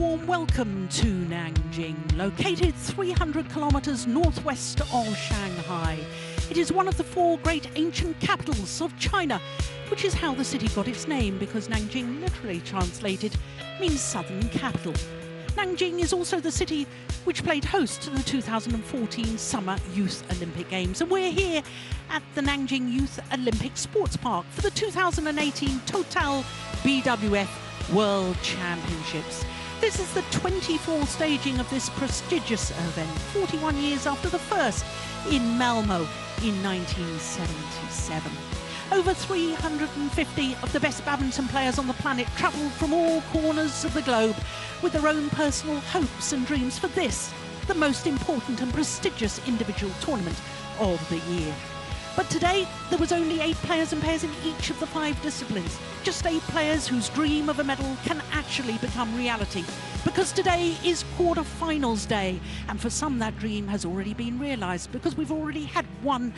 warm welcome to Nanjing, located 300 kilometers northwest of Shanghai. It is one of the four great ancient capitals of China, which is how the city got its name, because Nanjing, literally translated, means southern capital. Nanjing is also the city which played host to the 2014 Summer Youth Olympic Games, and we're here at the Nanjing Youth Olympic Sports Park for the 2018 Total BWF World Championships. This is the 24th staging of this prestigious event, 41 years after the first in Malmo in 1977. Over 350 of the best badminton players on the planet travelled from all corners of the globe with their own personal hopes and dreams for this, the most important and prestigious individual tournament of the year. But today, there was only 8 players and pairs in each of the 5 disciplines. Just 8 players whose dream of a medal can actually become reality. Because today is quarterfinals day, and for some that dream has already been realised, because we've already had one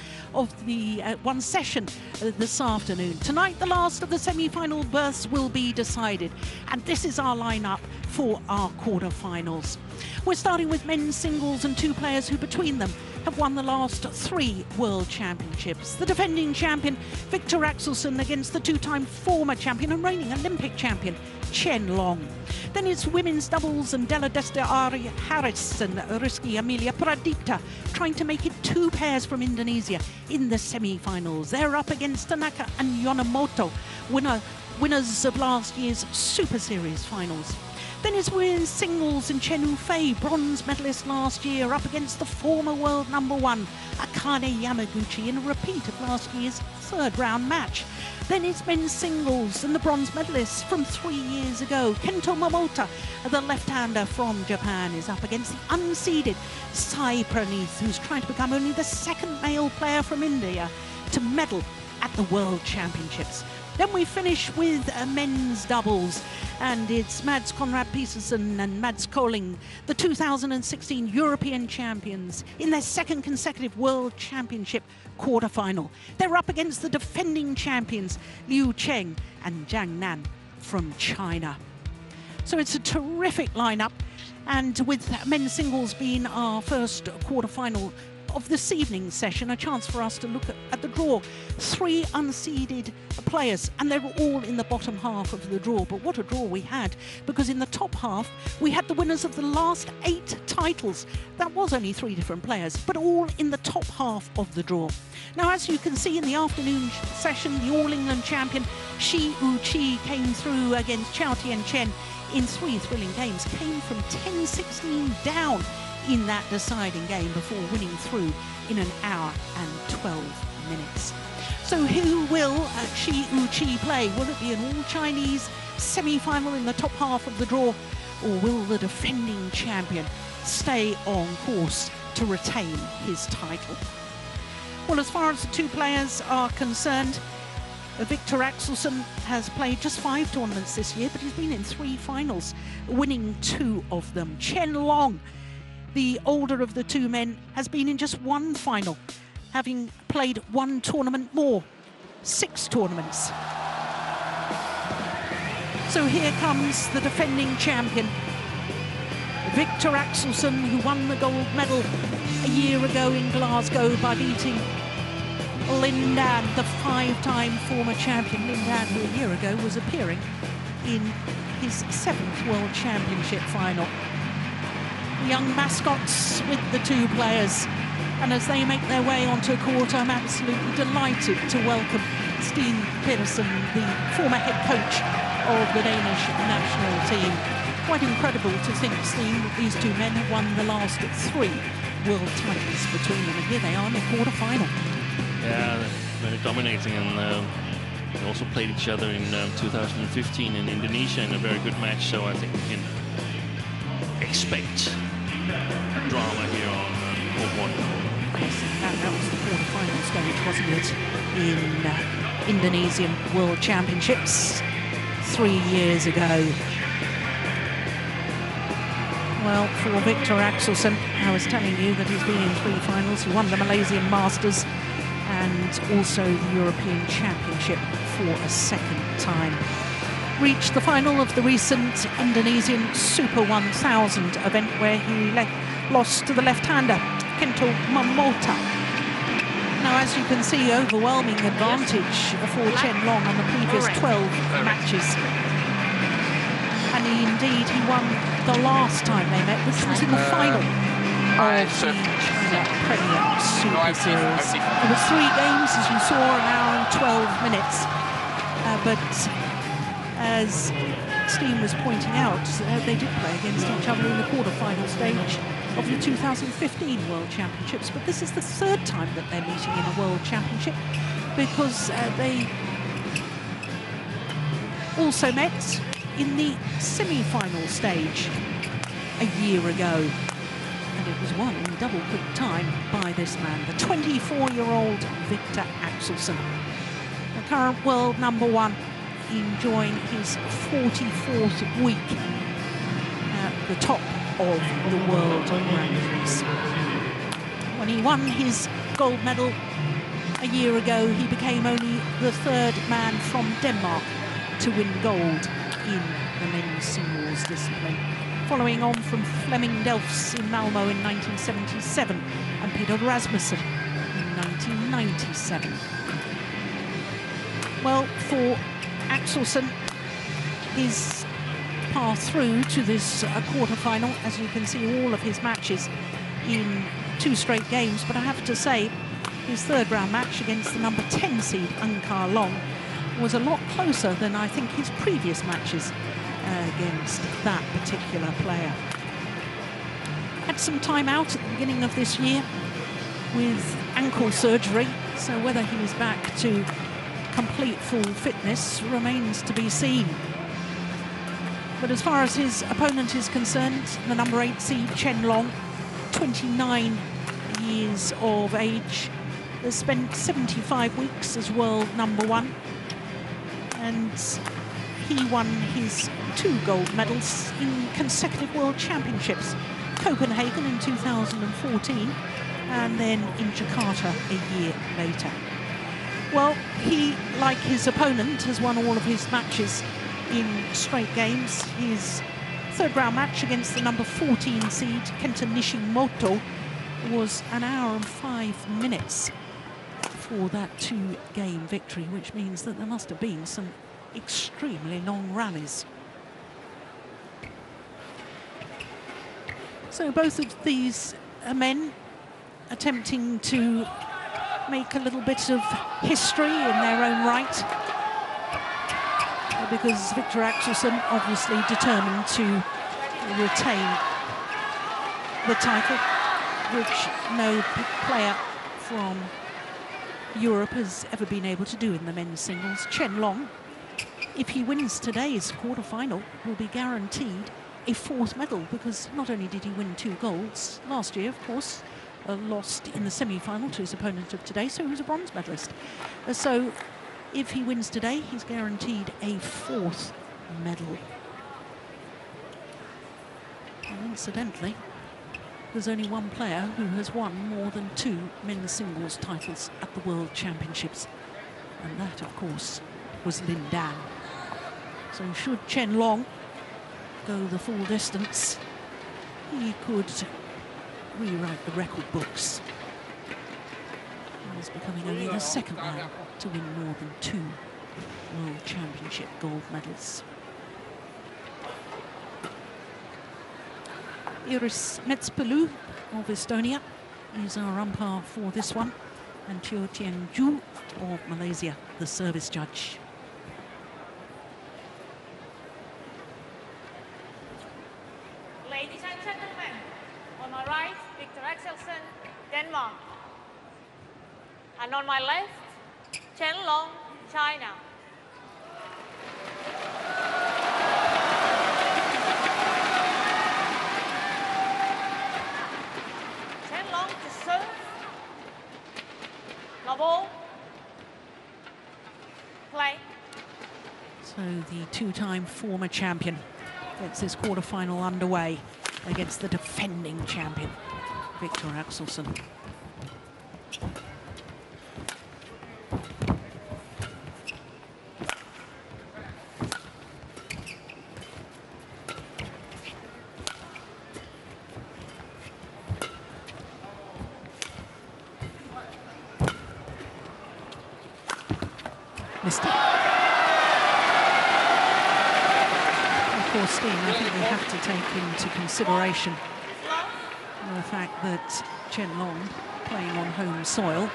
session this afternoon. Tonight, the last of the semi-final berths will be decided, and this is our lineup for our quarterfinals. We're starting with men's singles and 2 players who between them have won the last 3 World Championships. The defending champion, Viktor AXELSEN, against the 2-time former champion and reigning Olympic champion, CHEN. Then it's women's doubles, and Della Destari Harris and Rizky Amelia Pradipta trying to make it 2 pairs from Indonesia in the semi-finals. They're up against Tanaka and Yonemoto, winners of last year's Super Series finals. Then it's women's singles, and Chen Yufei, bronze medalist last year, up against the former world #1, Akane Yamaguchi, in a repeat of last year's 3rd round match. Then it's men's singles, and the bronze medalist from 3 years ago, Kento Momota, the left-hander from Japan, is up against the unseeded Sai Pranith, who's trying to become only the 2nd male player from India to medal at the World Championships. Then we finish with men's doubles, and it's Mads Conrad Petersen and Mads Koling, the 2016 European champions, in their 2nd consecutive World Championship quarterfinal. They're up against the defending champions Liu Cheng and Zhang Nan from China. So it's a terrific lineup, and with men's singles being our first quarterfinal of this evening's session, a chance for us to look at the draw. 3 unseeded players, and they were all in the bottom half of the draw. But what a draw we had, because in the top half we had the winners of the last 8 titles. That was only 3 different players, but all in the top half of the draw. Now, as you can see in the afternoon session, the All England champion Shi Yu-chi came through against Chao Tien-chen in 3 thrilling games, came from 10-16 down in that deciding game before winning through in 1 hour and 12 minutes. So who will Shi Yu-chi play? Will it be an all-Chinese semi-final in the top half of the draw, or will the defending champion stay on course to retain his title? Well, as far as the 2 players are concerned, Viktor AXELSEN has played just 5 tournaments this year, but he's been in 3 finals, winning 2 of them. Chen Long, the older of the 2 men, has been in just 1 final, having played 1 tournament more, 6 tournaments. So here comes the defending champion, Viktor AXELSEN, who won the gold medal a year ago in Glasgow by beating Lin Dan, the 5-time former champion. Lin Dan, who a year ago was appearing in his 7th World Championship final. Young mascots with the 2 players, and as they make their way onto court, I'm absolutely delighted to welcome Steen Pedersen, the former head coach of the Danish national team. Quite incredible to think, Steen, that these 2 men have won the last 3 world titles between them, and here they are in the quarterfinal. Yeah, very dominating, and they also played each other in 2015 in Indonesia in a very good match, so I think we can expect drama here on court 1. That was the quarterfinal stage, wasn't it, in Indonesian World Championships 3 years ago. Well, for Viktor AXELSEN, I was telling you that he's been in 3 finals. He won the Malaysian Masters and also the European Championship for a 2nd time. reached the final of the recent Indonesian Super 1000 event, where he lost to the left-hander Kento Momota. Now, as you can see, overwhelming advantage for Chen Long on the previous 12 matches. And indeed, he won the last time they met. This was in the final of the China Premier Super Series. It was 3 games, as you saw, an hour and 12 minutes. But as Steen was pointing out, they did play against each other in the quarterfinal stage of the 2015 World Championships. But this is the 3rd time that they're meeting in a World Championship, because they also met in the semi-final stage a year ago. And it was won in double quick time by this man, the 24-year-old Viktor AXELSEN, the current world #1, enjoying his 44th week at the top of the world rankings. When he won his gold medal a year ago, he became only the 3rd man from Denmark to win gold in the men's singles discipline, following on from Flemming Delfs in Malmo in 1977 and Peter Rasmussen in 1997. Well, for AXELSEN, his path through to this quarterfinal, as you can see, all of his matches in 2 straight games, but I have to say his 3rd round match against the number 10 seed Ankar Long was a lot closer than I think his previous matches against that particular player. Had some time out at the beginning of this year with ankle surgery, so whether he's back to complete full fitness remains to be seen. But as far as his opponent is concerned, the number 8 seed Chen Long, 29 years of age, has spent 75 weeks as world #1, and he won his 2 gold medals in consecutive World Championships, Copenhagen in 2014 and then in Jakarta a year later. Well, he, like his opponent, has won all of his matches in straight games. His 3rd round match against the number 14 seed Kenta Nishimoto was an hour and 5 minutes for that 2-game victory, which means that there must have been some extremely long rallies. So both of these men attempting to make a little bit of history in their own right, because Viktor AXELSEN obviously determined to retain the title, which no player from Europe has ever been able to do in the men's singles. Chen Long, if he wins today's quarterfinal, will be guaranteed a 4th medal, because not only did he win 2 golds last year, of course, lost in the semi-final to his opponent of today, so he was a bronze medalist. So if he wins today, he's guaranteed a 4th medal. And incidentally, there's only one player who has won more than 2 men's singles titles at the World Championships, and that, of course, was Lin Dan. So should Chen Long go the full distance, he could rewrite the record books. He's becoming only the 2nd man to win more than 2 World Championship gold medals. Iris Metspelu of Estonia is our umpire for this one, and Teo Tien Ju of Malaysia, the service judge. Ladies and gentlemen, on my right, Viktor AXELSEN, Denmark. And on my left, Chen Long, China. Chen Long to serve. Love play. So the 2-time former champion gets this quarterfinal underway against the defending champion, Viktor AXELSEN. Missed it. Of course, Steen, I think we have to take into consideration the fact that Chen Long, playing on home soil,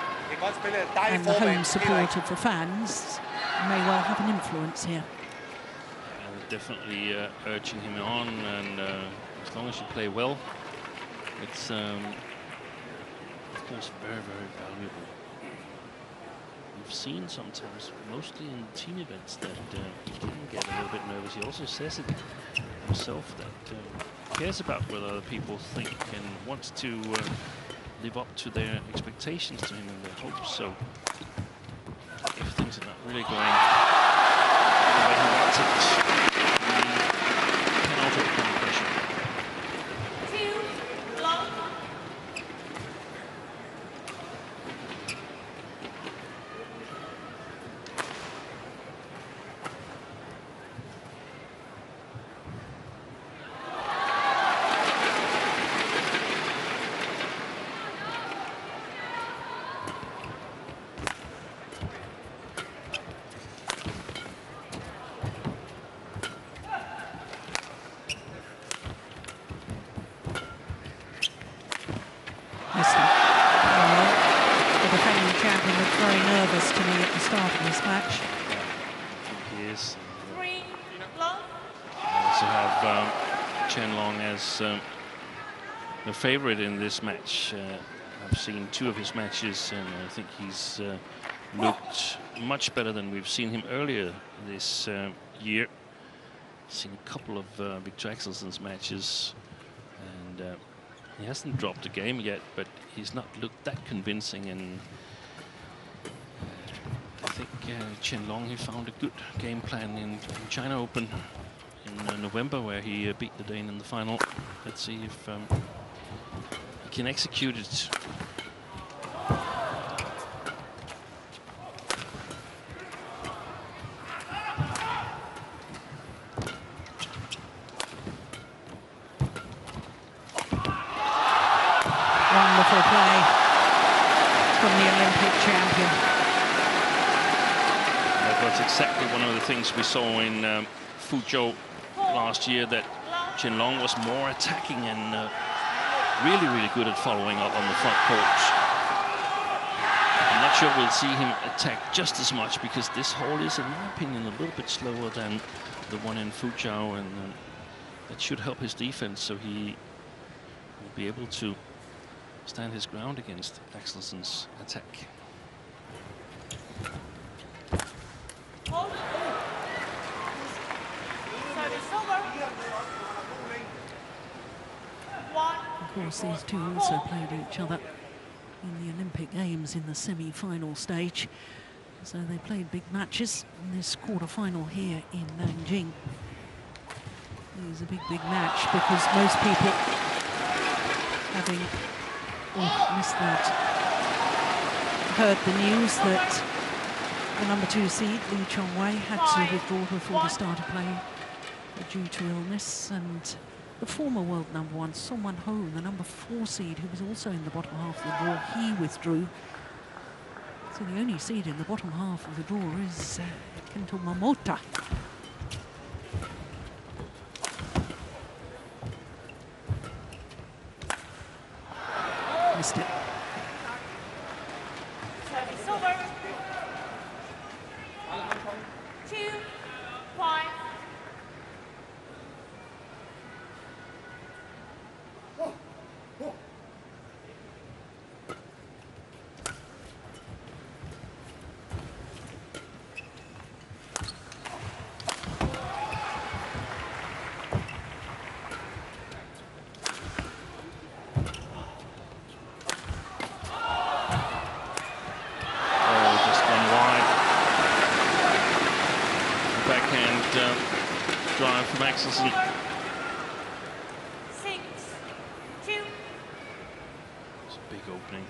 and the home support of the fans may well have an influence here. Definitely urging him on, and as long as you play well, it's of course very, very valuable. We've seen sometimes, mostly in team events, that he can get a little bit nervous. He also says it himself, that he cares about what other people think and wants to live up to their expectations to him and their hopes. So if things are not really going the way he wants it, he can also become pressure. The favorite in this match. I've seen 2 of his matches, and I think he's looked much better than we've seen him earlier this year. Seen a couple of Viktor AXELSEN's matches, and he hasn't dropped a game yet, but he's not looked that convincing. And I think Chen Long, he found a good game plan in China Open in November, where he beat the Dane in the final. Let's see if he can execute it. Wonderful play from the Olympic champion. That was exactly one of the things we saw in Fuzhou last year, that Chen Long was more attacking and really, really good at following up on the front court. I'm not sure we'll see him attack just as much, because this hole is, in my opinion, a little bit slower than the one in Fuzhou, and that should help his defense, so he will be able to stand his ground against AXELSEN's attack. Of course, these two also played each other in the Olympic Games in the semi-final stage. So they played big matches in this quarter-final here in Nanjing. It was a big, big match, because most people, having missed that, heard the news that the number 2 seed, Lee Chong-wei, had to withdraw before the start of play due to illness, and the former world number 1, Song Wan-ho, the number 4 seed, who was also in the bottom half of the draw, he withdrew. So the only seed in the bottom half of the draw is Kento Momota. Missed it. Service over. 2-5. Drive from AXELSEN. 6-2. It's a big opening.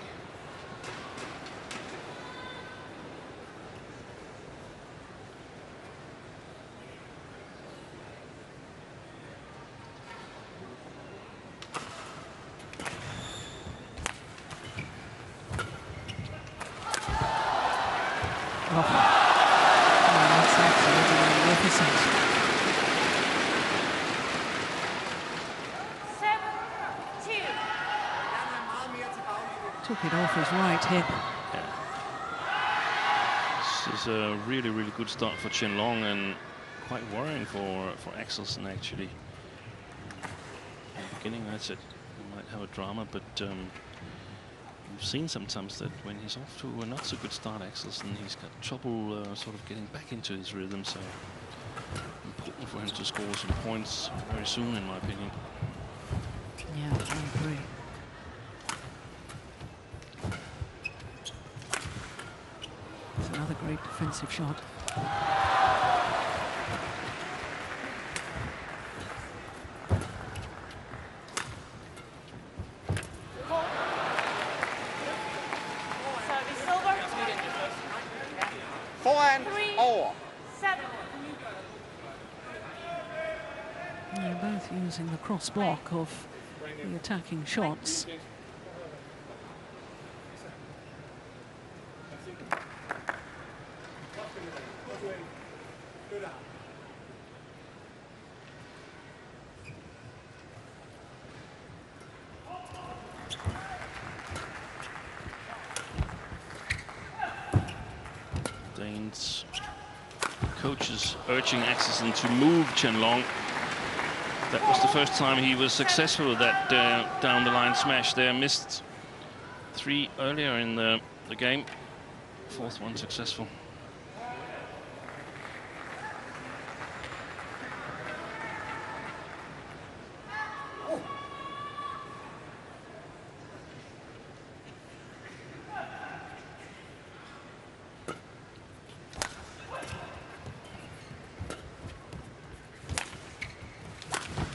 Took it off his right hip. Yeah. This is a really, really good start for Chen Long, and quite worrying for Axelsen, actually. In the beginning, I said he might have a drama, but we've seen sometimes that when he's off to a not so good start, Axelsen, he's got trouble sort of getting back into his rhythm. So important for him to score some points very soon, in my opinion. Yeah, I agree. It's another great defensive shot. They're both using the cross block of the attacking shots. Danes coaches urging Axelsen to move Chen Long. That was the first time he was successful with that down the line smash there. Missed 3 earlier in the game. 4th one successful.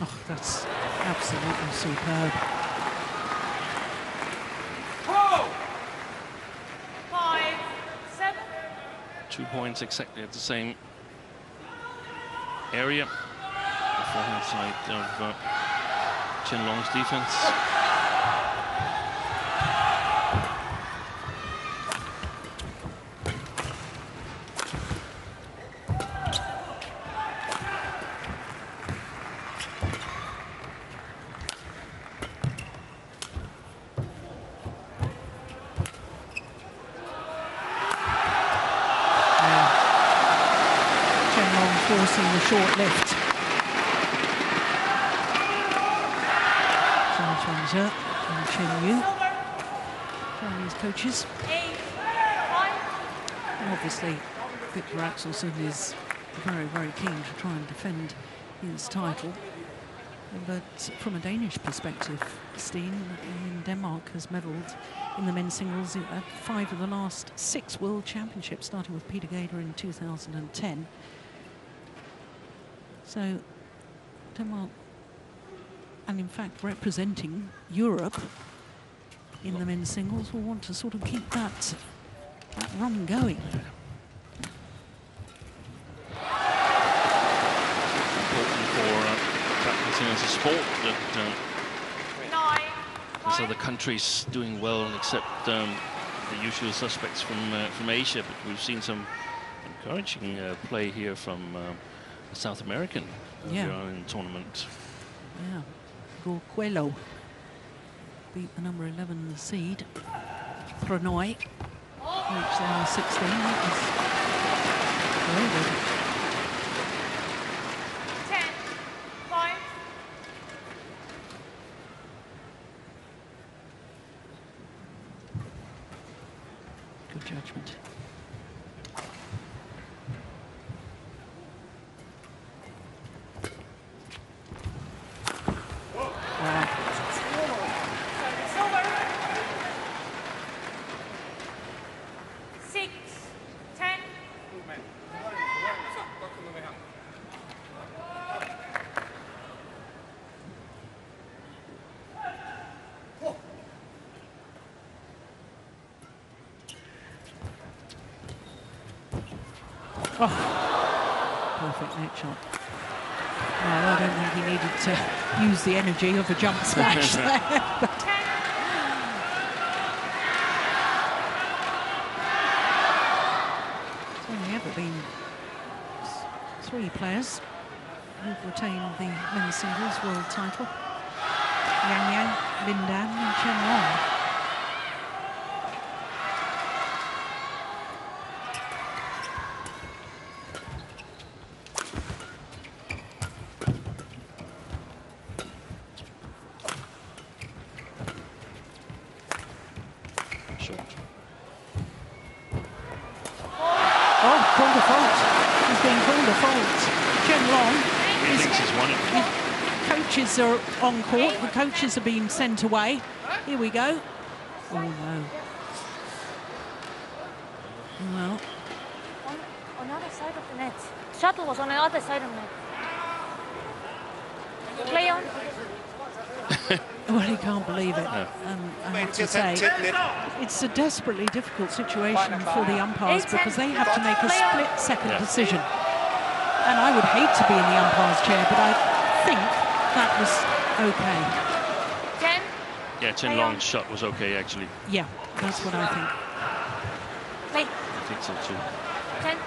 Oh, that's absolutely superb. 5-7. 2 points exactly at the same area. The forehand side of Chen Long's defense. Forcing the short lift. Zhang and Chen Yu, Chinese coaches. And obviously, Viktor AXELSEN is very, very keen to try and defend his title. But from a Danish perspective, Steen in Denmark has medalled in the men's singles at 5 of the last 6 World Championships, starting with Peter Gader in 2010. So Denmark, and in fact representing Europe in the men's singles, will want to sort of keep that run going. Important for badminton as a sport that there's other countries doing well, except the usual suspects from Asia. But we've seen some encouraging play here from South American earlier on in the tournament. Yeah, Gorquelo beat the number 11 seed, Prannoy, reached the 16. That was very good. 10 points. Good judgment. Oh, perfect net shot. Well, I don't think he needed to use the energy of a jump smash there. It's only ever been 3 players who've retained the men's singles world title. Yang Yang, Lin Dan and Chen Long. thinks he's won it. The coaches are on court. The coaches are being sent away. Here we go. Oh, no. Well. On the other side of the net. Shuttle was on the other side of the net. Play on. Well, he can't believe it. No. I have to say, it's a desperately difficult situation for the umpires because they have to make a split-second decision. And I would hate to be in the umpire's chair, but I think that was okay. Chen? Yeah, Chen Long's shot was okay, actually. Yeah, that's what I think. Play. I think so, too. Chen?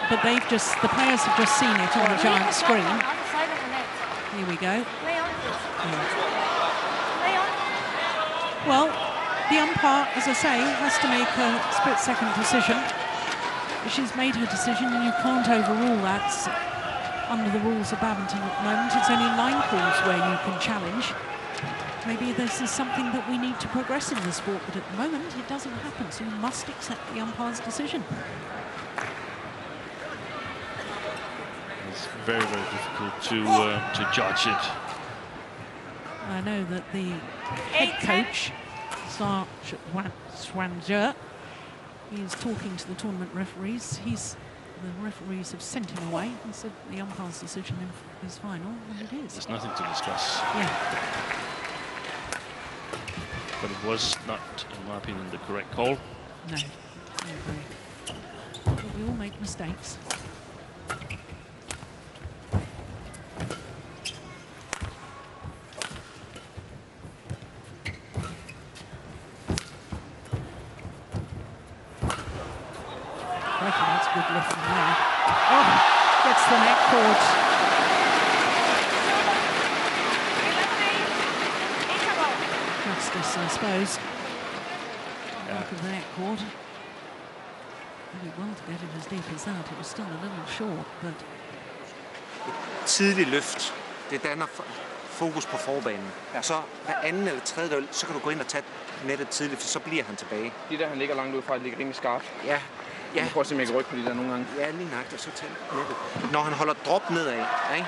But the players have just seen it on the giant screen. On the other side of the net. Here we go. Play on. Play on. Well, the umpire, as I say, has to make a split-second decision. She's made her decision, and you can't overrule that under the rules of badminton at the moment. It's only 9 calls where you can challenge. Maybe this is something that we need to progress in the sport, but at the moment it doesn't happen, so you must accept the umpire's decision. It's very, very difficult to judge it. I know that the head coach, Swanjer, he's talking to the tournament referees. The referees have sent him away and said the umpire's decision is final, and it is. There's nothing to discuss. Yeah. But it was not, in my opinion, the correct call. No, I agree. But we all make mistakes. That's a good lift from there. Oh, gets the net cord. Justice, I suppose. Back of the net cord. Really well to get it as deep as that. It was still a little short, but... Tidlig løft, det danner fokus på forbanen. Så hver anden eller tredje døl, så kan du gå ind og tage nettet tidligt, for så bliver han tilbage. De der, han ligger langt ud fra, ligger rimelig skarpt. Ja. Jeg prøver simpelthen ikke rykke på de der nogle gange. Ja, lige nøjagtigt, så tag nettet. Når han holder drop nedad, ikke?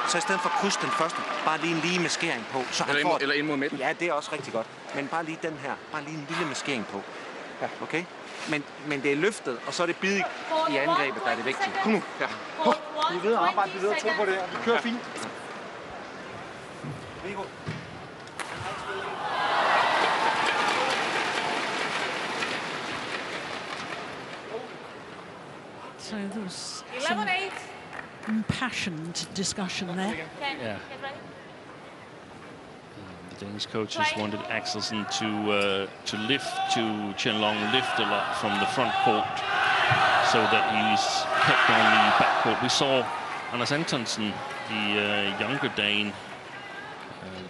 Så i stedet for at krydse den første, bare lige en lige maskering på. Så han får... Eller ind mod midten. Ja, det er også rigtig godt. Men bare lige den her, bare lige en lille maskering på. Ja. Okay? Men det er løftet, og så er det bid i angrebet, der er det vigtige. Kom nu. Ja. Vi er ved at arbejde, vi er ved at tro på det, og vi kører fint. Rigo. So there was some impassioned discussion there. Yeah. The Danish coaches wanted Axelsen to lift, to Chen Long lift a lot from the front court, so that he's kept on the back court. We saw Anders Antonsen, the younger Dane,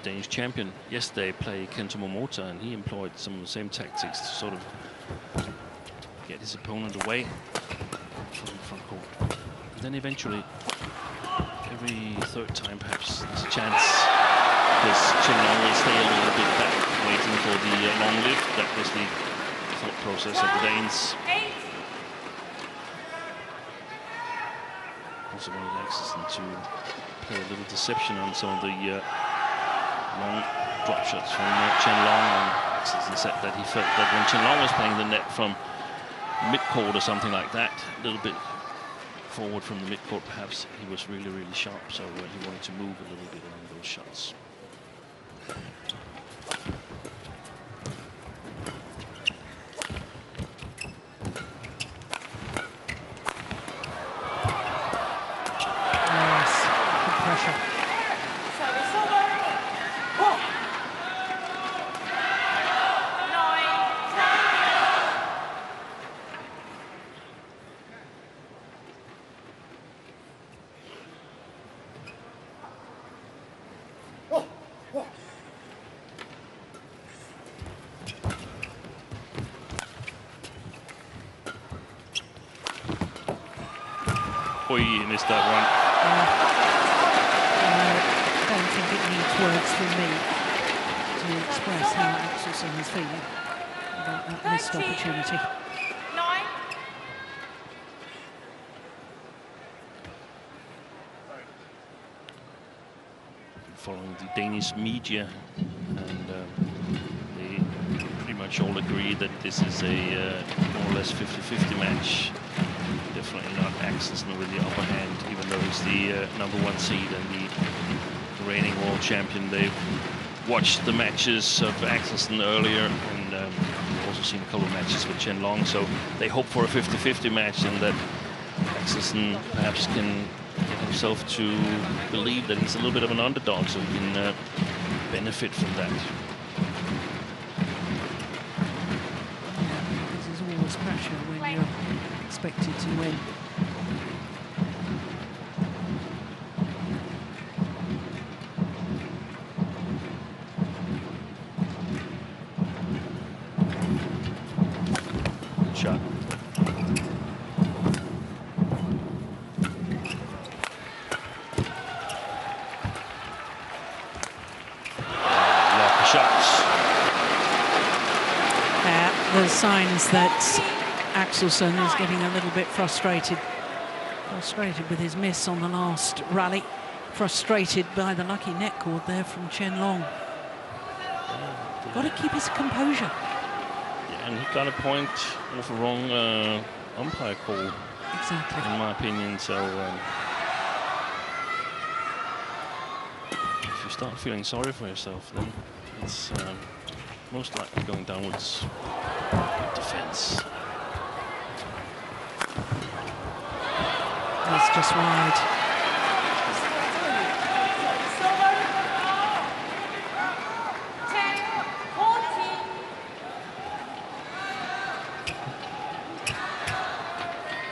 Danish champion, yesterday play Kento Momota, and he employed some of the same tactics to sort of get his opponent away from the front court. And then eventually, every third time perhaps, there's a chance, because Chen Long will stay a little bit back, waiting for the long lift. That was the thought process of the Danes. Also wanted Axelsen to play a little deception on some of the long drop shots from Chen Long. And Axelsen said that he felt that when Chen Long was playing the net from mid-court or something like that, a little bit forward from the mid-court perhaps, he was really, really sharp, so he wanted to move a little bit on those shots. Yes, good pressure. Oh, he missed that one. I don't think it needs words from me to express how Axelsen is feeling about that missed opportunity. following the Danish media, and they pretty much all agree that this is a more or less 50-50 match. Definitely not Axelsen with the upper hand, even though he's the #1 seed and the reigning world champion. They've watched the matches of Axelsen earlier, and we've also seen a couple of matches with Chen Long, so they hope for a 50-50 match, and that Axelsen perhaps can get himself to believe that he's a little bit of an underdog, so he can benefit from that. This is always pressure when you're expected to win. Shot. There's signs that Axelsen is getting a little bit frustrated with his miss on the last rally, frustrated by the lucky net cord there from Chen Long. Got to keep his composure. Yeah, and he got a point off a wrong umpire call. Exactly. In my opinion, so if you start feeling sorry for yourself, then it's most likely going downwards. Defense. That's just wide.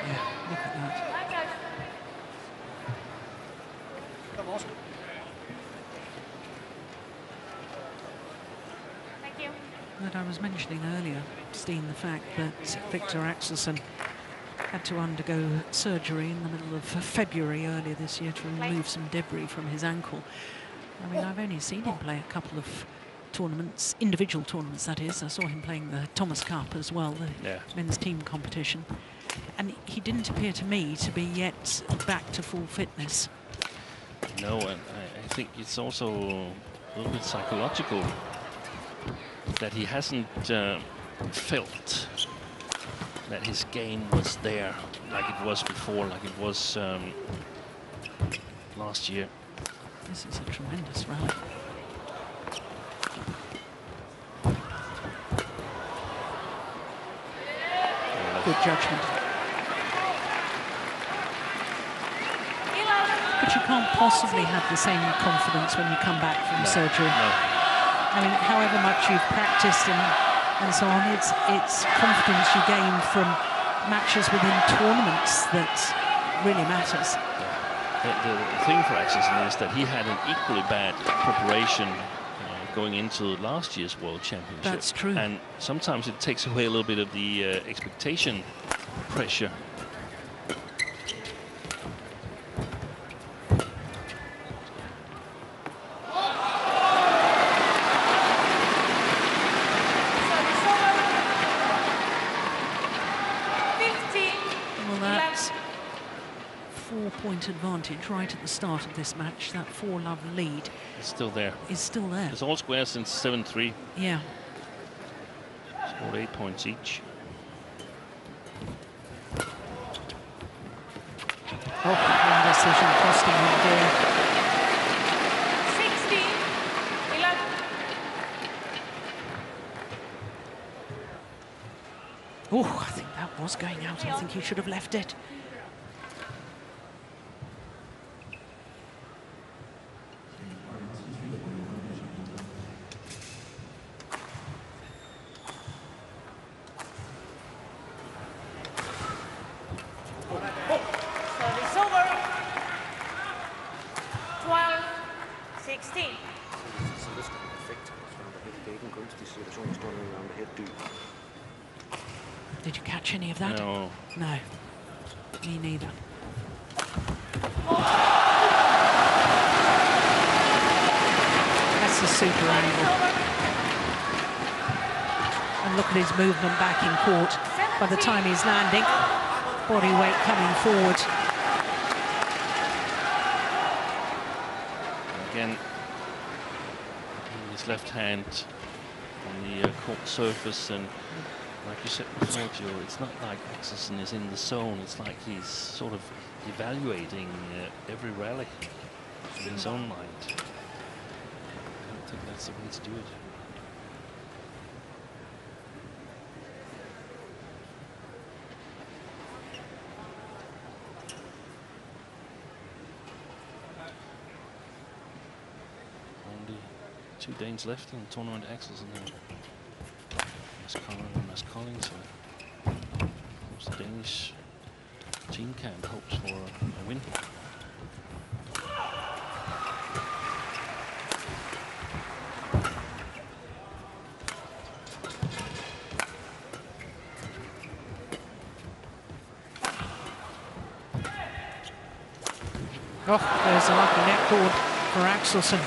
Yeah, look at that. That I was mentioning earlier, Steen, the fact that Viktor AXELSEN had to undergo surgery in the middle of February earlier this year to remove some debris from his ankle. I mean, I've only seen him play a couple of tournaments, individual tournaments that is. I saw him playing the Thomas Cup as well, the men's team competition. And he didn't appear to me to be yet back to full fitness. No, and I think it's also a little bit psychological that he hasn't felt that his game was there like it was before, like it was last year. This is a tremendous rally. Good judgment. But you can't possibly have the same confidence when you come back from surgery. No. I mean, however much you've practiced and so on, it's confidence you gain from matches within tournaments that really matters. The thing for Axelsen is that he had an equally bad preparation going into last year's World Championship. That's true. And sometimes it takes away a little bit of the expectation pressure. Point advantage right at the start of this match. That 4-love lead is still there. It's all square since 7-3. Yeah. Scored 8 points each. Oh, one decision costing him there. 16-11. Oh, I think that was going out. I think he should have left it. Did you catch any of that? No. No. Me neither. That's a super angle. And look at his movement back in court. By the time he's landing, body weight coming forward. Again, his left hand on the court surface, and like you said before, Joe, it's not like Axelsen is in the zone. It's like he's sort of evaluating every rally in his own mind. I don't think that's the way to do it. Only 2 Danes left in the tournament. Axelsen and Mads Collins. The Danish team camp hopes for a win. Oh, there's a lucky net cord for Axelsen.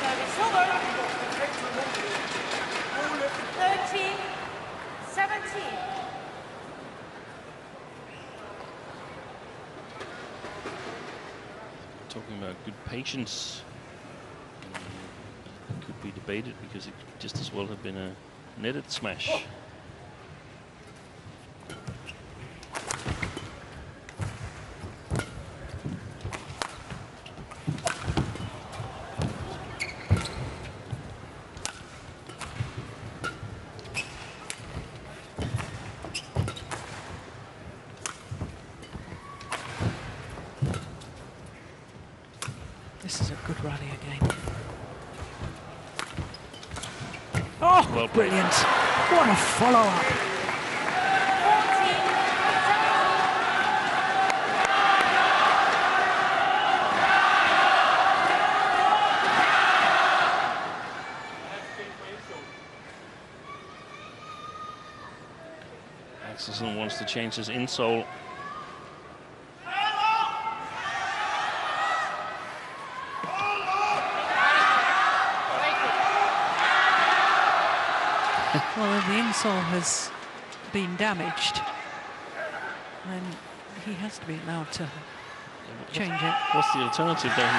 13-17. Talking about good patience, could be debated because it could just as well have been a netted smash. This is a good rally again. Oh, well brilliant. What a follow-up. Axelsen wants to change his insole. Well, if the insole has been damaged, then he has to be allowed to change it. What's the alternative then?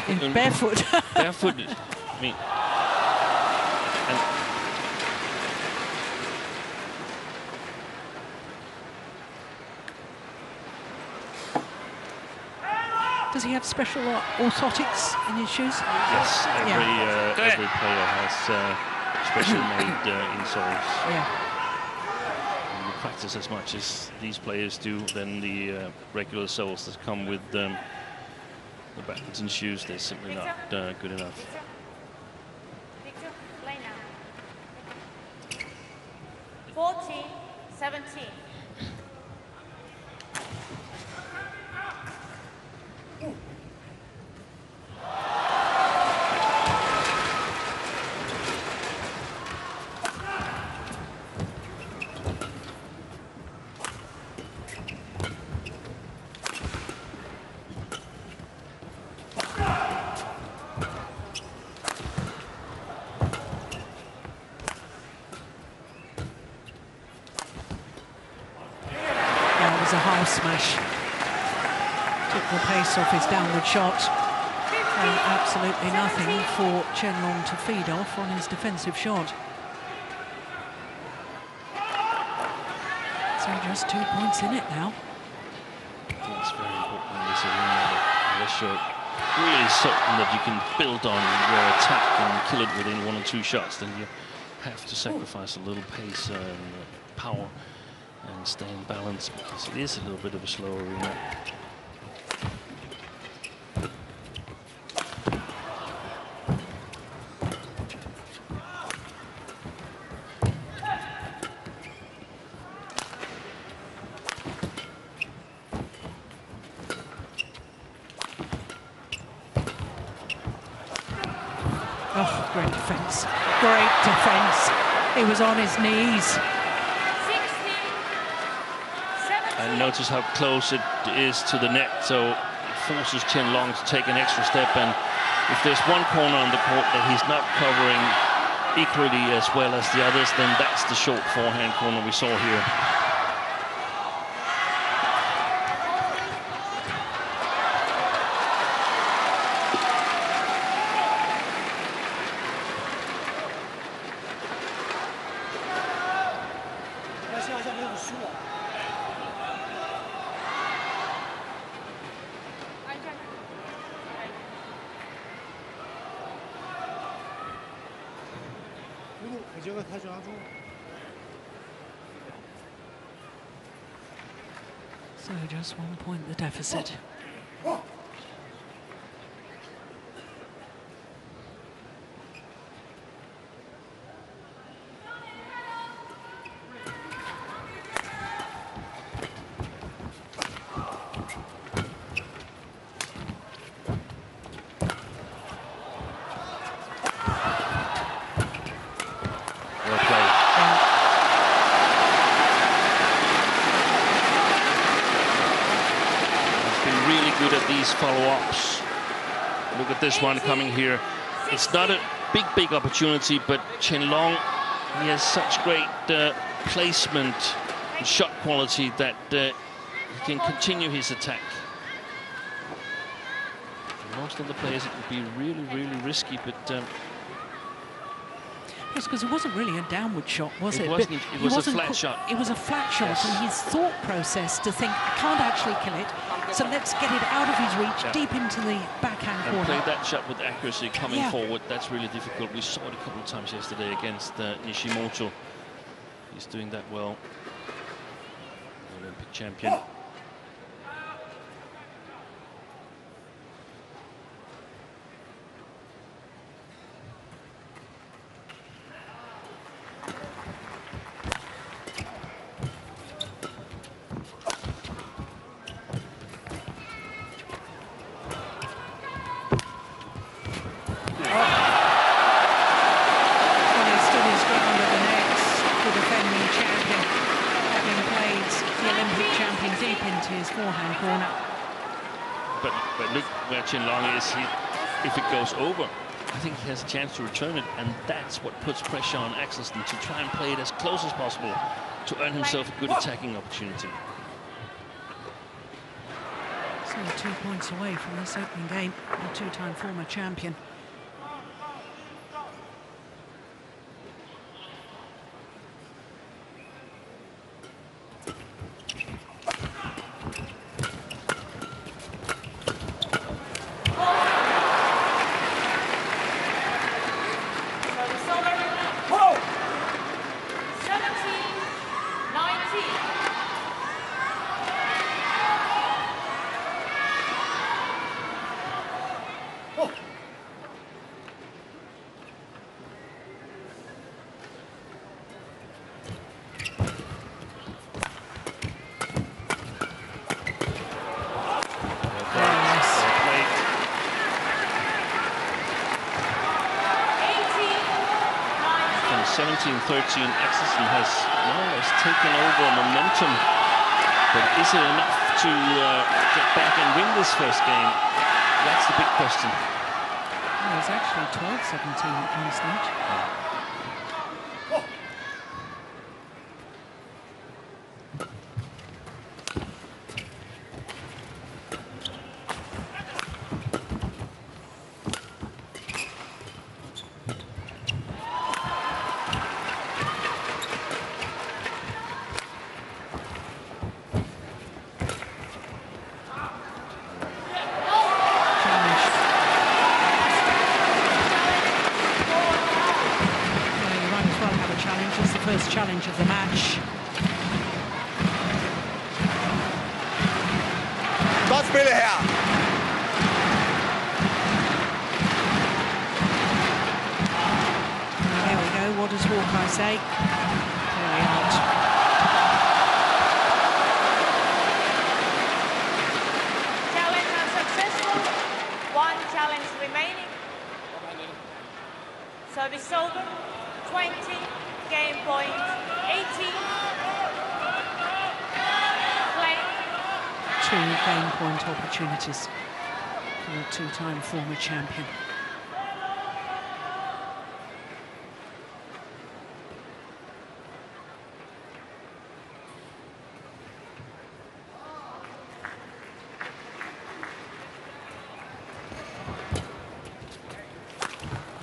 You play barefoot. Barefoot. I mean, does he have special orthotics in his shoes? Yes, every player has special made insoles. Yeah. And you practice as much as these players do than the regular soles that come with the badminton shoes. They're simply not good enough. Victor, play now. 14-17. A half smash. Took the pace off his downward shot. And absolutely nothing for Chen Long to feed off on his defensive shot. So just 2 points in it now. I think it's very important in this arena that unless you're really certain that you can build on your attack and kill it within 1 or 2 shots, then you have to sacrifice a little pace and power and stay in balance, because it is a little bit of a slow arena. Oh, great defense. Great defense. He was on his knees. And notice how close it is to the net, so it forces Chen Long to take an extra step. And if there's one corner on the court that he's not covering equally as well as the others, then that's the short forehand corner we saw here. So just 1 point the deficit. Follow-ups. Look at this one coming here. It's not a big opportunity, but Chen Long, he has such great placement and shot quality that he can continue his attack. For most of the players, it would be really risky, but yes, because it wasn't really a downward shot, was it? It was a flat shot. It was a flat shot, yes. And his thought process to think, I can't actually kill it, so let's get it out of his reach, deep into the backhand corner. And play that shot with accuracy coming forward. That's really difficult. We saw it a couple of times yesterday against Nishimoto. He's doing that well. Olympic champion. But look where Chen Long is. If it goes over, I think he has a chance to return it, and that's what puts pressure on Axelsen to try and play it as close as possible to earn himself a good attacking opportunity. So 2 points away from this opening game, a two-time former champion. Axelsen has more or less taken over momentum, but is it enough to get back and win this first game? That's the big question. Well, it was actually 12-17 in this match. Challenge of the match. Godt spillet her. Here we go. What does Hawkeye say? Carry out. Challenge unsuccessful. One challenge remaining. Service over. 20. Game point 18. Play. 2 game point opportunities for the two-time former champion.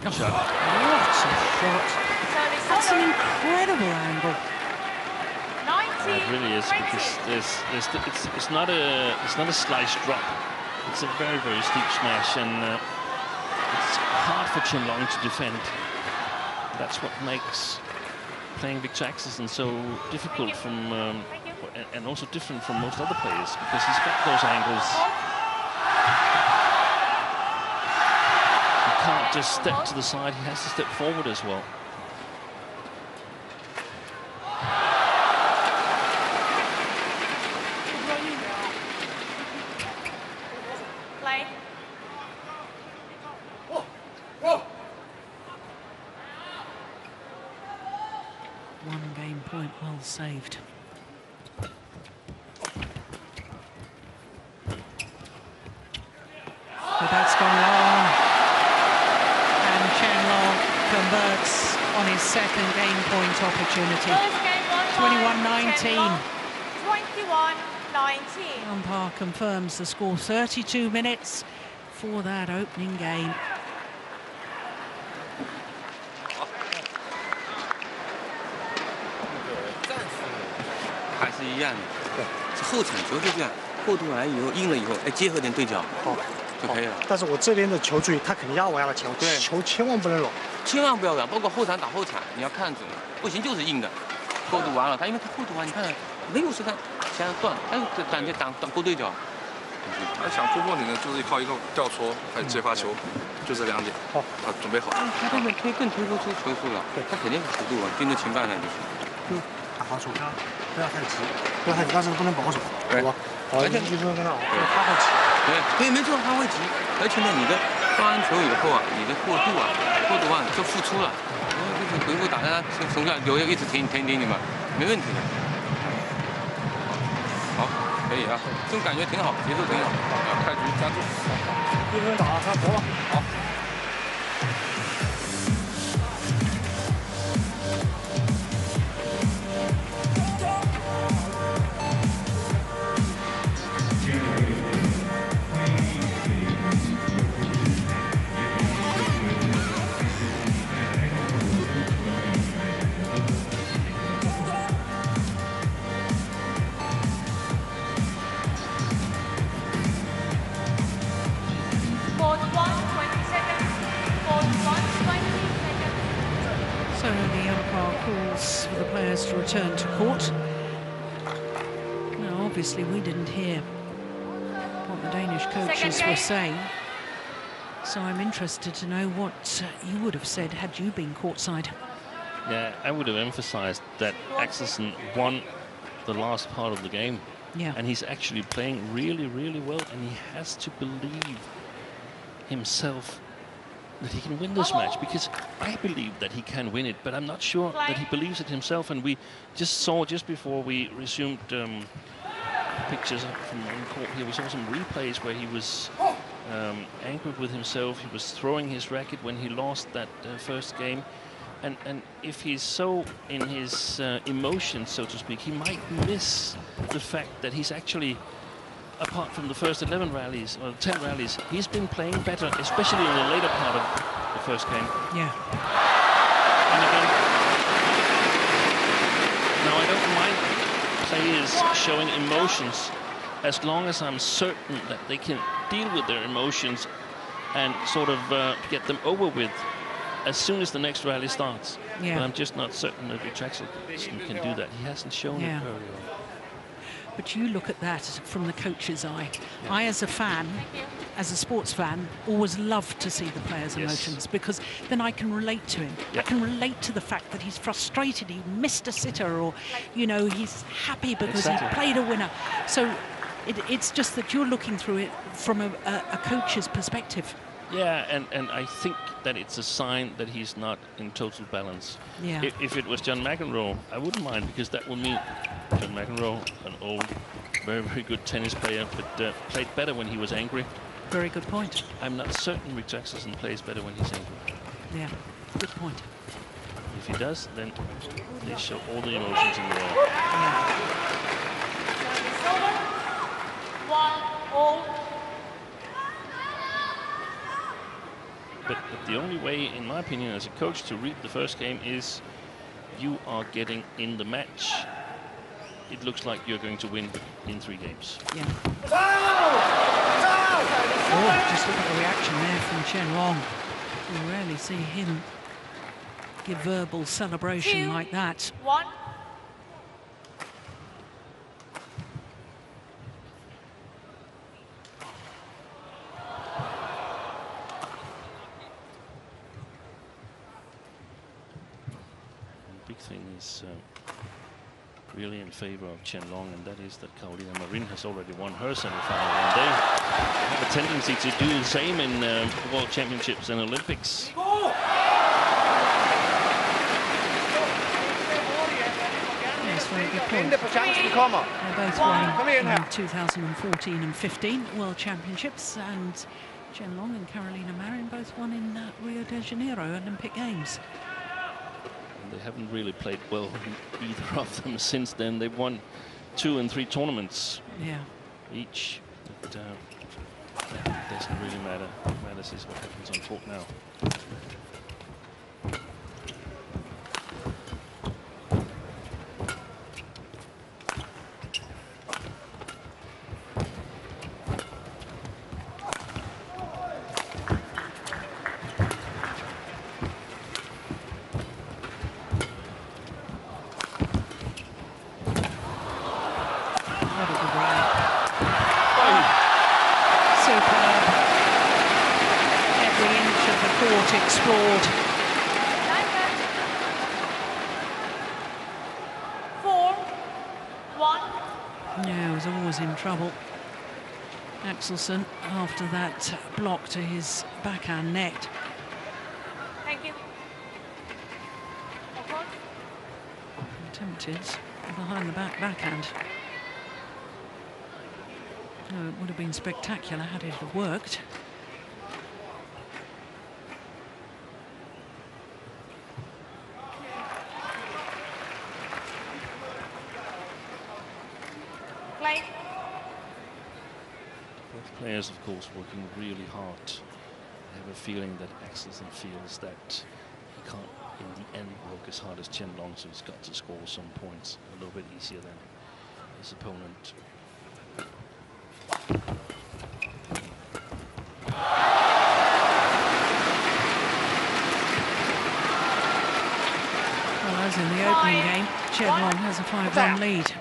Good shot. What a shot. That's an incredible angle. It really is, because it's not a slice drop. It's a very steep smash, and it's hard for Chen Long to defend. That's what makes playing Viktor AXELSEN so difficult from, and also different from most other players, because he's got those angles. He can't just step to the side, he has to step forward as well. One game point well saved. But that's gone long. And Chen converts on his second game point opportunity. 21-19. 21-19. Umpire confirms the score. 32 minutes for that opening game. 还是一样的，对，是后场球就这样，过渡完以后硬了以后，哎，结合点对角，好就可以了。但是我这边的球注意，他肯定压我压了球，对，球千万不能拢，千万不要软，包括后场打后场，你要看准，不行就是硬的。过渡完了，他因为他过渡完，你看没有时间想断，哎，挡过对角。他想突破你呢，就是靠一个吊戳，还有接发球，就这2点。好，他准备好。他这个更推不出球速了，对他肯定是弧度啊，盯着前半场就是。就打好手他。 不要太急，不要太急，但是不能保守，好吧？好，而且你不能跟他，他会急。对，没错，他会急。而且呢，你的发完球以后啊，你的过渡完就付出了，就是回复打他手下留一直停你们，没问题的。好，可以啊，这种感觉挺好，节奏挺好。开局加注，一分打他活了，好。 So the umpire calls for the players to return to court. Now, obviously, we didn't hear what the Danish coaches were saying, so I'm interested to know what you would have said had you been courtside. Yeah, I would have emphasized that AXELSEN won the last part of the game. Yeah. And he's actually playing really, really well, and he has to believe himself that he can win this match, because I believe that he can win it, but I'm not sure that he believes it himself. And we just saw, just before we resumed pictures from on court here, we saw some replays where he was angry with himself. He was throwing his racket when he lost that first game. And if he's so in his emotions, so to speak, he might miss the fact that he's actually, apart from the first 11 rallies, or 10 rallies, he's been playing better, especially in the later part of the first game. Yeah. And again, now I don't mind players showing emotions as long as I'm certain that they can deal with their emotions and sort of get them over with as soon as the next rally starts. Yeah. But I'm just not certain that Viktor AXELSEN can do that. He hasn't shown it very well. But you look at that from the coach's eye. Yeah. I, as a fan, as a sports fan, always love to see the player's emotions, because then I can relate to him. I can relate to the fact that he's frustrated, he missed a sitter, or, you know, he's happy because he played a winner. So it's just that you're looking through it from a coach's perspective. Yeah, and I think that it's a sign that he's not in total balance. Yeah. If it was John McEnroe, I wouldn't mind, because that would mean John McEnroe, an old, very, very good tennis player, but played better when he was angry. Very good point. I'm not certain Viktor AXELSEN plays better when he's angry. Yeah, good point. If he does, then they show all the emotions in the world. But the only way, in my opinion, as a coach, to read the first game is you are getting in the match. It looks like you're going to win in 3 games. Yeah. Oh, just look at the reaction there from Chen Long. You rarely see him give verbal celebration 2, like that. 1. The big thing is really in favor of Chen Long, and that is that Carolina Marin has already won her semi-final, and they have a tendency to do the same in World Championships and Olympics. Yes, very good point. They both won in 2014 and 15 World Championships, and Chen Long and Carolina Marin both won in Rio de Janeiro Olympic Games. They haven't really played well, either of them, since then. They've won 2 and 3 tournaments each. But that doesn't really matter. What matters is what happens on court now. Explored. 4, 1. Yeah, he was always in trouble. Axelsen, after that block to his backhand net. Thank you. Attempted behind the backhand. Oh, it would have been spectacular had it have worked. Both players, of course, working really hard. I have a feeling that Axelsen feels that he can't, in the end, work as hard as Chen Long, so he's got to score some points a little bit easier than his opponent. Well, as in the opening game, Chen Long has a 5-1 lead.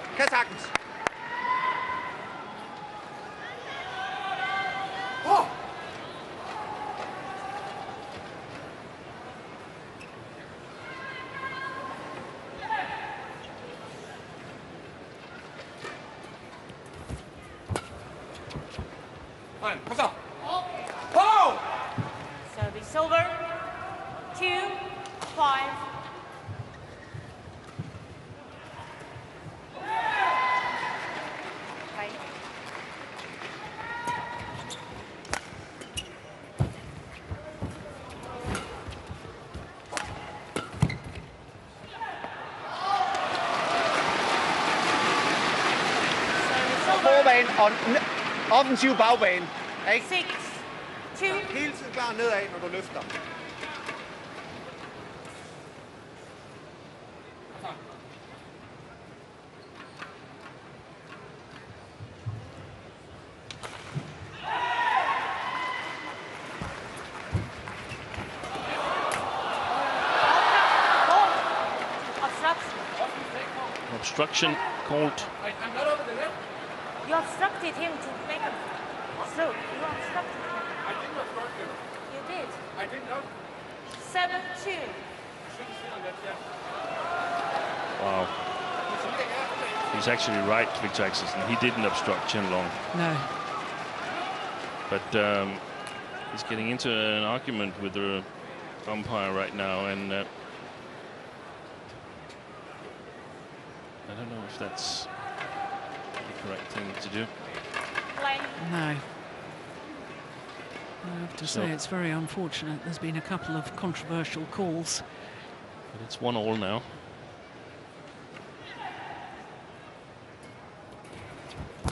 Service over. 2, 5. Forbanen og offensiv bagbane. 6, 2. Hele tiden klar nedad, når du løfter. Obstruction called. You obstructed him to make a stroke. You obstructed him. I didn't obstruct him. You did. I did not. 7-2. Wow. He's actually right, Viktor AXELSEN. He didn't obstruct Chen Long. No. But he's getting into an argument with the umpire right now, and I don't know if that's the correct thing to do. No. I have to say it's very unfortunate. There's been a couple of controversial calls. But it's 1-1 now. The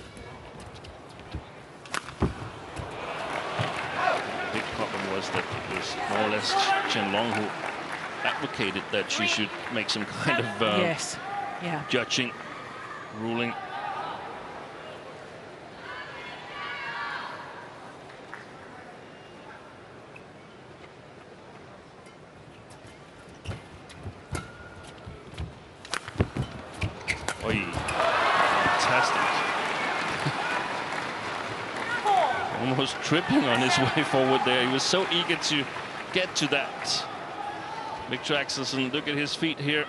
big problem was that it was more or less Chen Long who advocated that she should make some kind of judging ruling. Almost tripping on his way forward there. He was so eager to get to that. Viktor AXELSEN, look at his feet here.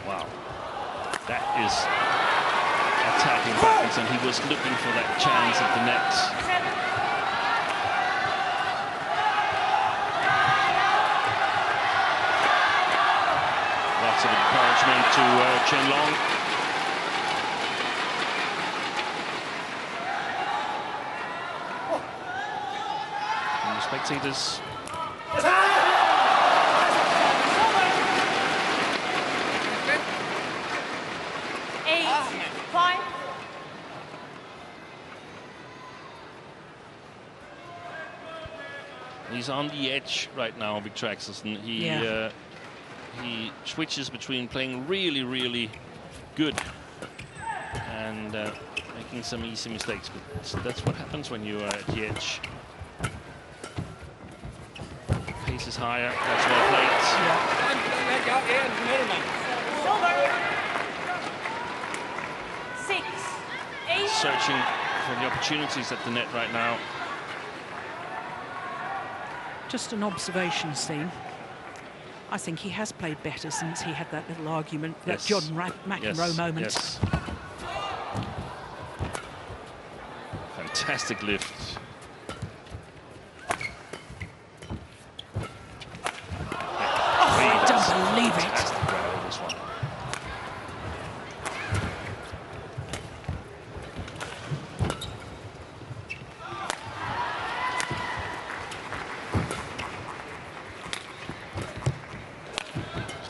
Wow. That is attacking backwards, and he was looking for that chance at the net. Lots of encouragement to Chen Long. And the spectators. 8-5. He's on the edge right now, Viktor AXELSEN. He switches between playing really, really good and making some easy mistakes. But that's what happens when you are at the edge. Pace is higher. That's well played. Silver. 6-8. Searching for the opportunities at the net right now. Just an observation, Steen. I think he has played better since he had that little argument, that John McEnroe moment. Yes. Fantastic lift. Oh, I don't believe it. Fantastic rally, this one.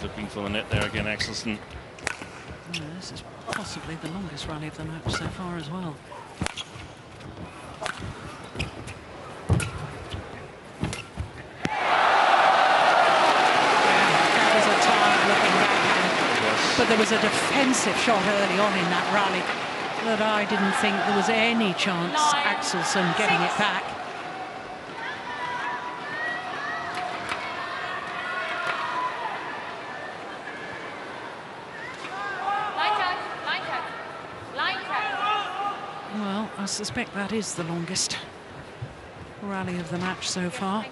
Looking for the net there again, AXELSEN. This is possibly the longest rally of the match so far as well. That was a tired looking backhand. But there was a defensive shot early on in that rally that I didn't think there was any chance AXELSEN getting it back. Well, I suspect that is the longest rally of the match so far.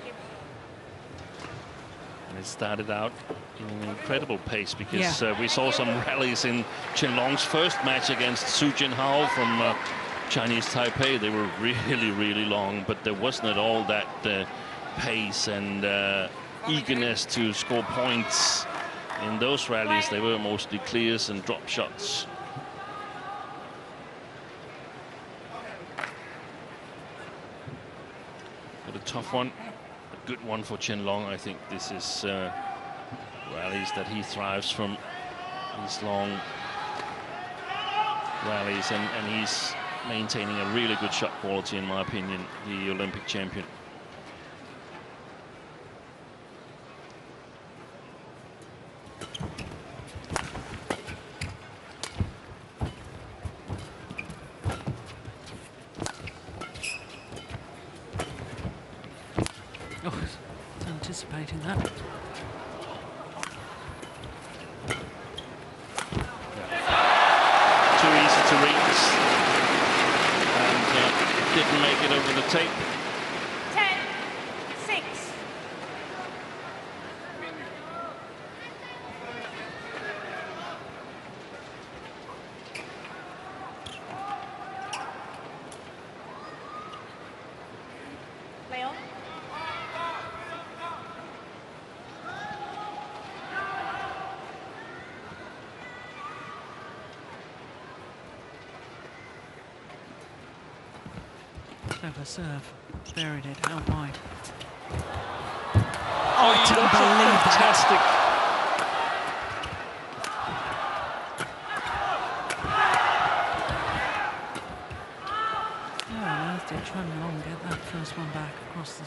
And it started out in an incredible pace because we saw some rallies in Chen Long's first match against Su Jinhao from Chinese Taipei. They were really, really long, but there wasn't at all that pace and eagerness to score points in those rallies. They were mostly clears and drop shots. But a tough one, a good one for Chen Long. I think this is rallies that he thrives from, these long rallies, and he's maintaining a really good shot quality, in my opinion, the Olympic champion. Oh, anticipating that. Too easy to reach, and didn't make it over the tape. 10-6. Leon. Clever serve, buried it out wide. Oh, I don't believe that. fantastic. How on earth did Chen Long get that first one back across the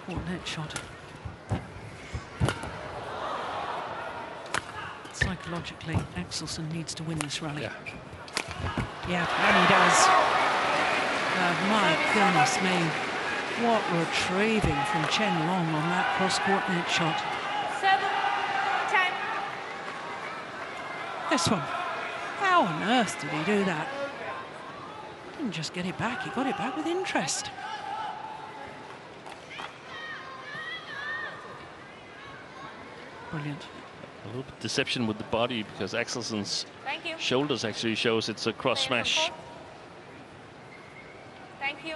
court net shot? Psychologically, AXELSEN needs to win this rally. Yeah, and he does. My goodness me, what retrieving from Chen Long on that cross-court net shot. This one. How on earth did he do that? Didn't just get it back, he got it back with interest. Brilliant. A little bit deception with the body because Axelsen's shoulders actually shows it's a cross smash. Thank you.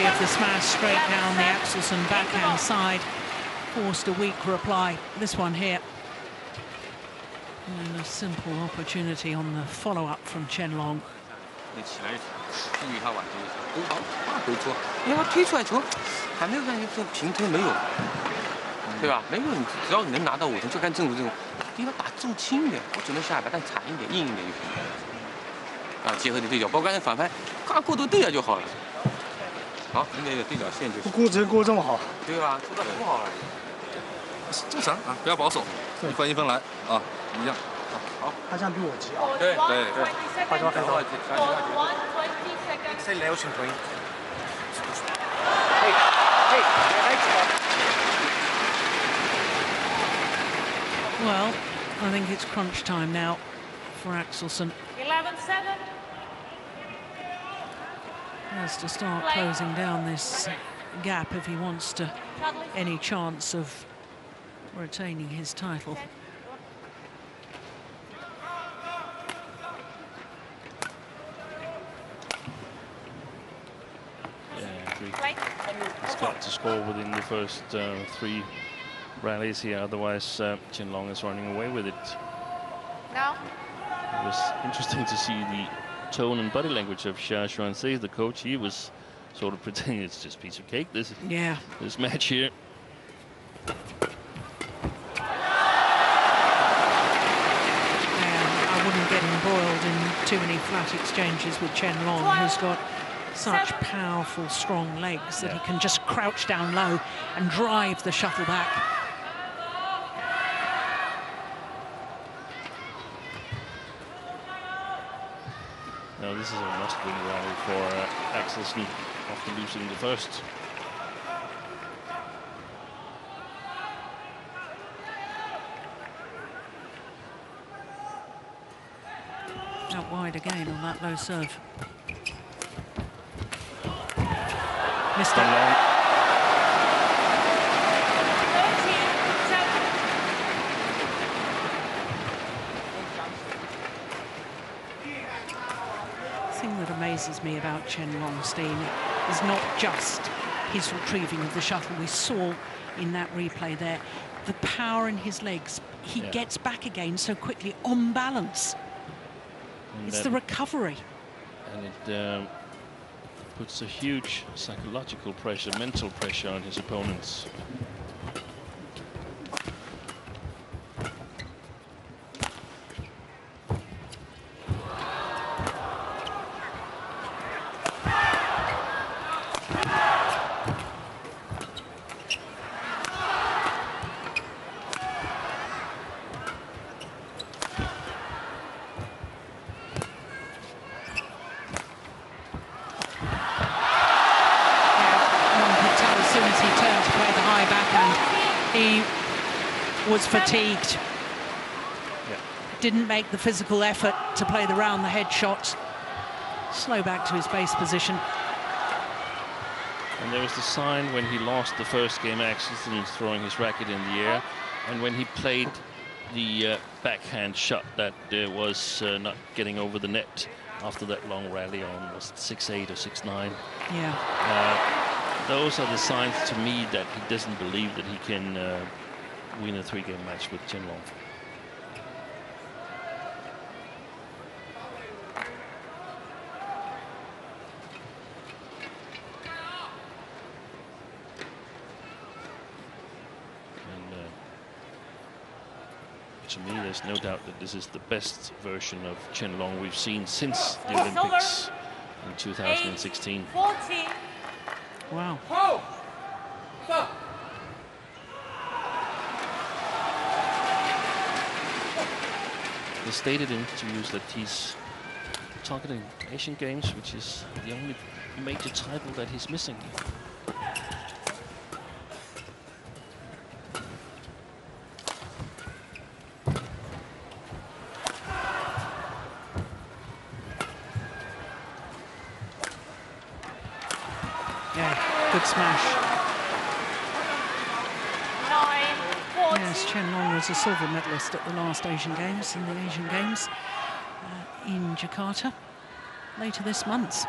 Of the smash straight down the Axelsen backhand side forced a weak reply. This one here. And a simple opportunity on the follow-up from Chen Long. 你起来注意一下挽救一下，回搓，你要推出来球，还没有感觉这平推没有，对吧？没有，你只要你能拿到5分，就看正主这种，地方打重轻一点，我准备下来，但惨一点、硬一点就行了。啊，结合你对角，包括刚才反拍，咔过头对下就好了。 好，你那个对角线就过直接过这么好，对吧？出的不好了，正常啊，不要保守，一分一分来啊，一样。好，他这样比我急啊。对对对，快点快点，Say 你有傳佢。Well, I think it's crunch time now for Axelsen. 11-7. He has to start closing down this gap if he wants to any chance of retaining his title. He's got to score within the first 3 rallies here, otherwise Chen Long is running away with it. Now. It was interesting to see the tone and body language of Xia Xuanzhi, the coach. He was sort of pretending it's just a piece of cake, this match here. I wouldn't get embroiled in too many flat exchanges with Chen Long, who's got such powerful, strong legs that he can just crouch down low and drive the shuttle back. Now this is a must-win rally for Axelsen after losing the first. Out wide again on that low serve. Missed it. The thing that amazes me about Chen Longstein is not just his retrieving of the shuttle. We saw in that replay there the power in his legs. He gets back again so quickly on balance. And it's the recovery. And it puts a huge psychological pressure, mental pressure on his opponents. Was fatigued. Didn't make the physical effort to play the round the head shots. Slow back to his base position. And there was the sign when he lost the first game, Axelsen throwing his racket in the air, and when he played the backhand shot that was not getting over the net after that long rally on, was it 6-8 or 6-9? Yeah. Those are the signs to me that he doesn't believe that he can win a 3-game match with Chen Long. to me, there's no doubt that this is the best version of Chen Long we've seen since the Olympics in 2016. 14. Wow. He stated in interviews that he's targeting Asian Games, which is the only major title that he's missing. Yeah, good smash. 9-14. Yes, Chen Long was a silver medalist at the last Asian Games, in the Asian Games in Jakarta later this month.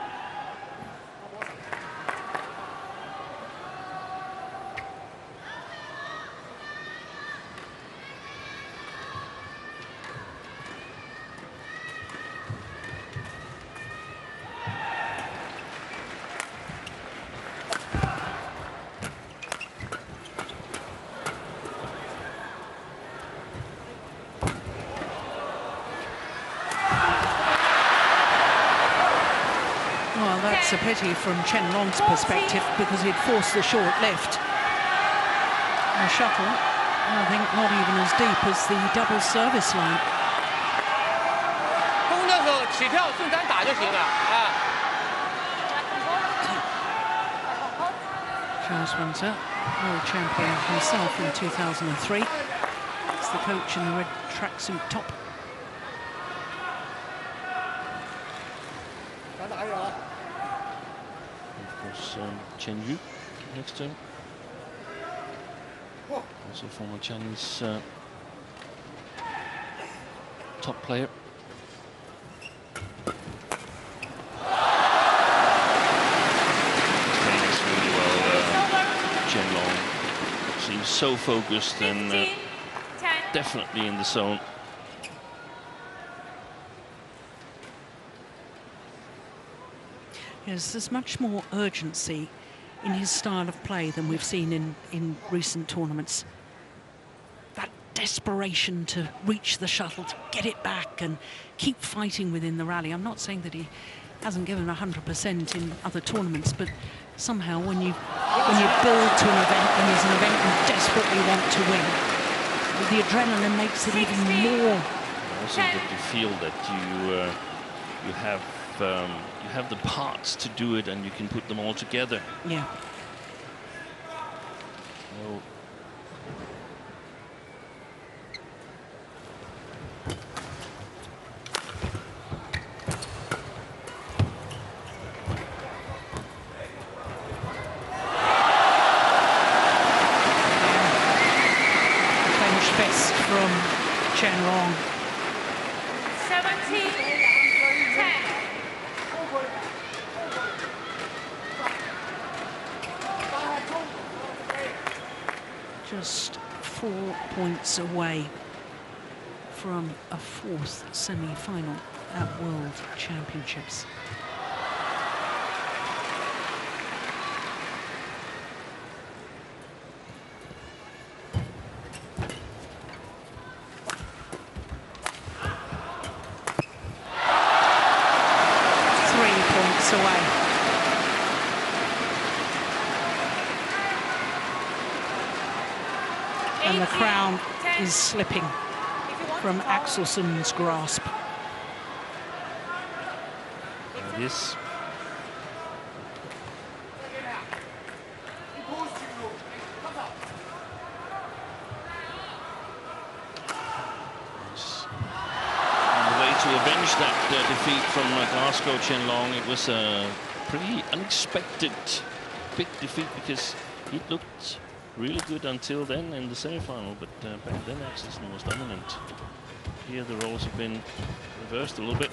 That's a pity from Chen Long's perspective, because he'd forced the short lift. The shuttle, I think, not even as deep as the double service line. 攻的时候起跳顺杆打就行了啊。 Charles Winter, world champion himself in 2003. He's the coach in the red tracksuit top. Chen Yu next to him, also former Chinese top player. Playing this really well. Chen Long seems so focused and definitely in the zone. Yes, there's much more urgency in his style of play than we've seen in recent tournaments. That desperation to reach the shuttle, to get it back and keep fighting within the rally. I'm not saying that he hasn't given 100% in other tournaments, but somehow when you build to an event, and there's an event you desperately want to win, the adrenaline makes it even more. I also get the feel that you have the parts to do it, and you can put them all together. Yeah. So, Clench fist from Chen Long. 17-10. Just 4 points away from a fourth semi-final at World Championships. Away. And the crown is slipping from Axelsen's grasp. Yes. To avenge that defeat from Glasgow, Chen Long, it was a pretty unexpected big defeat, because he looked really good until then in the semi-final, but back then Axelsen was dominant. Here the roles have been reversed a little bit.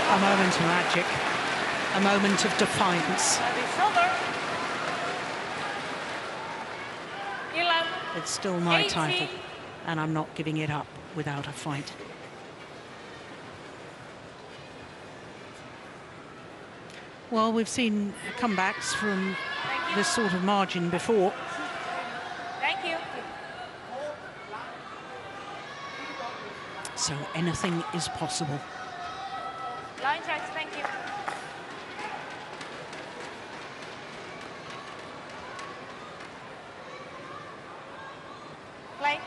A moment of magic, a moment of defiance. It's still my 80. title, and I'm not giving it up without a fight. Well, we've seen comebacks from this sort of margin before. Thank you. So anything is possible. Line checks, thank you. Play.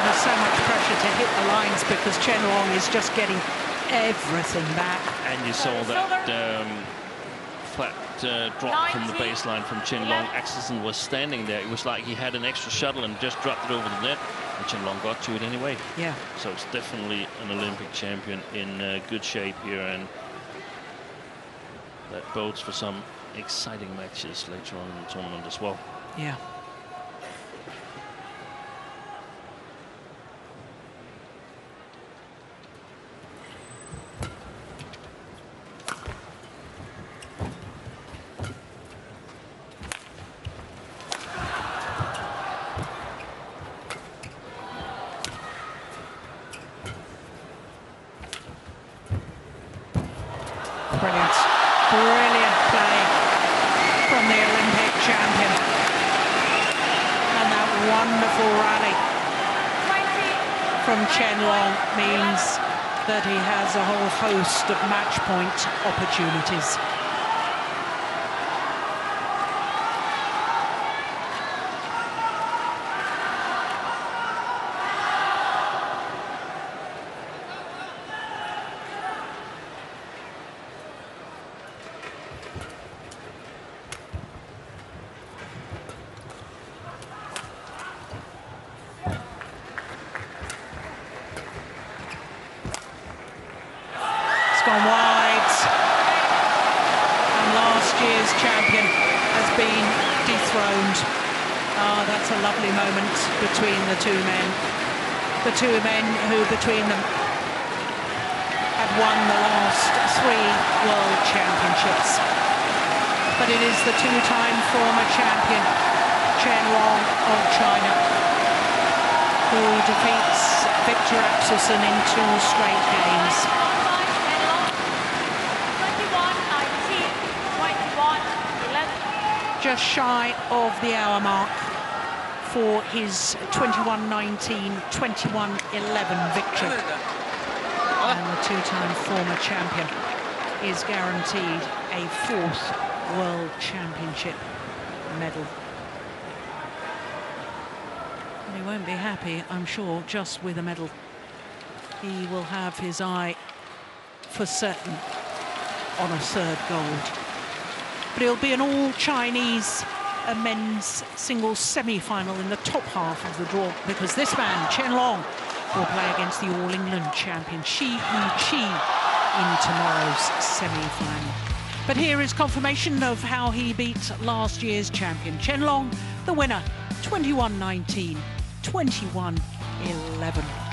So much pressure to hit the lines because Chen Long is just getting everything back. And you saw that flat drop from the baseline from Chen Long. Axelsen was standing there. It was like he had an extra shuttle and just dropped it over the net. And Chen Long got to it anyway. Yeah. So it's definitely an Olympic champion in good shape here, and that bodes for some exciting matches later on in the tournament as well. Yeah. Brilliant play from the Olympic champion. And that wonderful rally from Chen Long means that he has a whole host of match point opportunities. Gone wide, and last year's champion has been dethroned. Oh, that's a lovely moment between the two men. The two men who between them had won the last 3 World Championships. But it is the two-time former champion, Chen Long of China, who defeats Viktor AXELSEN in 2 straight games. Just shy of the hour mark for his 21-19, 21-11 victory. And the two-time former champion is guaranteed a 4th World Championship medal. And he won't be happy, I'm sure, just with a medal. He will have his eye for certain on a 3rd gold. But it'll be an all-Chinese men's singles semi-final in the top half of the draw, because this man, Chen Long, will play against the All-England champion, Shi Yuqi, in tomorrow's semi-final. But here is confirmation of how he beat last year's champion. Chen Long, the winner, 21-19, 21-11.